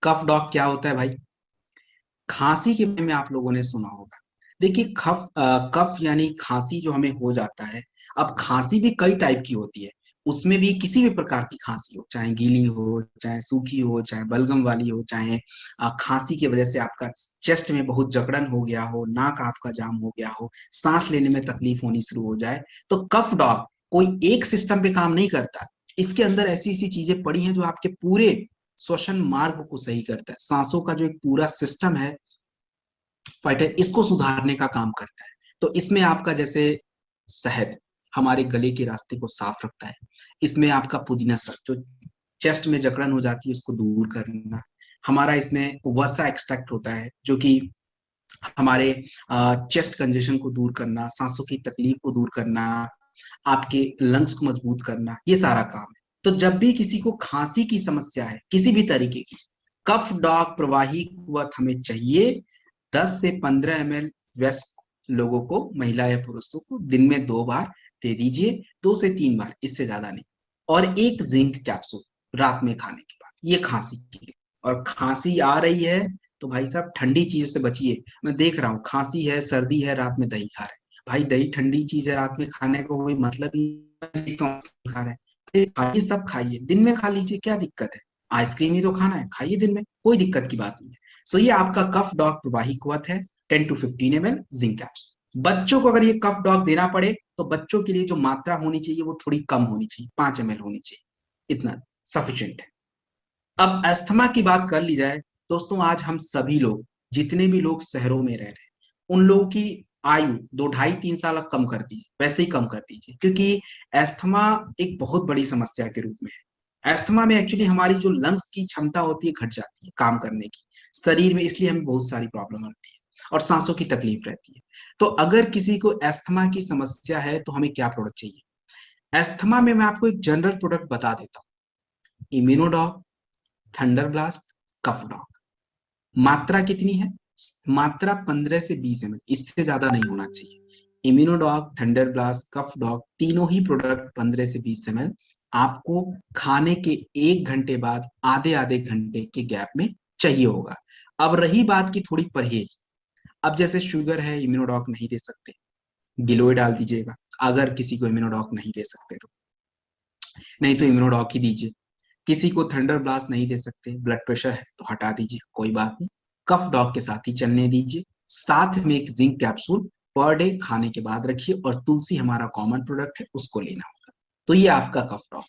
कफ dog क्या होता है भाई? खांसी के बारे में आप लोगों ने सुना होगा। देखिए कफ यानी खांसी जो हमें हो जाता है। अब खांसी भी कई टाइप की होती है। उसमें भी किसी भी प्रकार की खांसी हो, चाहे गीली हो, चाहे सूखी हो, चाहे बलगम वाली हो, चाहे खांसी की वजह से आपका चेस्ट में बहुत जकड़न हो गया हो, नाक आपका जाम हो गया हो, सांस लेने में तकलीफ होनी शुरू हो जाए, तो कफ डॉग कोई एक सिस्टम पे काम नहीं करता। इसके अंदर ऐसी ऐसी चीजें पड़ी हैं जो आपके पूरे श्वसन मार्ग को सही करता है। सांसों का जो एक पूरा सिस्टम है फाइटर, इसको सुधारने का काम करता है। तो इसमें आपका जैसे शहद हमारे गले के रास्ते को साफ रखता है। इसमें आपका पुदीना सर जो चेस्ट में जकड़न हो जाती है उसको दूर करना। हमारा इसमें वसा एक्सट्रैक्ट होता है जो कि हमारे चेस्ट कंजेशन को दूर करना, सांसों की तकलीफ को दूर करना, आपके लंग्स को मजबूत करना, ये सारा काम है। तो जब भी किसी को खांसी की समस्या है किसी भी तरीके की, कफ डॉग प्रवाही कुवत हमें चाहिए। 10 से 15 ml वयस्क लोगों को, महिला या पुरुषों को दिन में 2 बार दे दीजिए, 2 से 3 बार, इससे ज्यादा नहीं। और एक जिंक कैप्सूल रात में खाने के बाद, ये खांसी के लिए। और खांसी आ रही है तो भाई साहब ठंडी चीजों से बचिए। मैं देख रहा हूँ खांसी है, सर्दी है, रात में दही खा रहे हैं। भाई दही ठंडी चीज है, रात में खाने को कोई मतलब ही नहीं, तो खा रहे हैं। अरे खाइए, सब खाइए, दिन में खा लीजिए, क्या दिक्कत है? आइसक्रीम ही तो खाना है, खाइए दिन में, कोई दिक्कत की बात नहीं है। सो ये आपका कफ डॉग प्रवाही कुवत है, 10 to 15 ml जिंक कैप्सूल। बच्चों को अगर ये कफ डॉग देना पड़े तो बच्चों के लिए जो मात्रा होनी चाहिए वो थोड़ी कम होनी चाहिए, 5 ml होनी चाहिए, इतना सफिशिएंट है। अब अस्थमा की बात कर ली जाए दोस्तों, आज हम सभी लोग, जितने भी लोग शहरों में रह रहे हैं, उन लोगों की आयु 2 ढाई 3 साल कम कर दी, वैसे ही कम कर दीजिए, क्योंकि अस्थमा एक बहुत बड़ी समस्या के रूप में है। अस्थमा में एक्चुअली हमारी जो लंग्स की क्षमता होती है घट जाती है काम करने की शरीर में, इसलिए हमें बहुत सारी प्रॉब्लम आती है और सांसों की तकलीफ रहती है। तो अगर किसी को अस्थमा की समस्या है तो हमें क्या प्रोडक्ट चाहिए? अस्थमा में मैं आपको एक जनरल प्रोडक्ट बता देता हूँ, इम्यूनोडॉग, थंडर ब्लास्ट, कफ डॉग। मात्रा कितनी है? मात्रा 15 से 20 ml, इससे ज्यादा नहीं होना चाहिए। इम्यूनोडॉग, थंडर ब्लास्ट, कफ डॉग, तीनों ही प्रोडक्ट 15 से 20 ml आपको खाने के 1 घंटे बाद आधे आधे घंटे के गैप में चाहिए होगा। अब रही बात की थोड़ी परहेज। अब जैसे शुगर है, इम्यूनोडॉग नहीं दे सकते, गिलोय डाल दीजिएगा। अगर किसी को इम्यूनोडॉग नहीं दे सकते तो, नहीं तो इम्यूनोडॉग ही दीजिए। किसी को थंडर ब्लास्ट नहीं दे सकते, ब्लड प्रेशर है तो हटा दीजिए, कोई बात नहीं, कफ डॉग के साथ ही चलने दीजिए। साथ में एक जिंक कैप्सूल पर डे खाने के बाद रखिए, और तुलसी हमारा कॉमन प्रोडक्ट है, उसको लेना होगा। तो ये आपका कफ डॉग।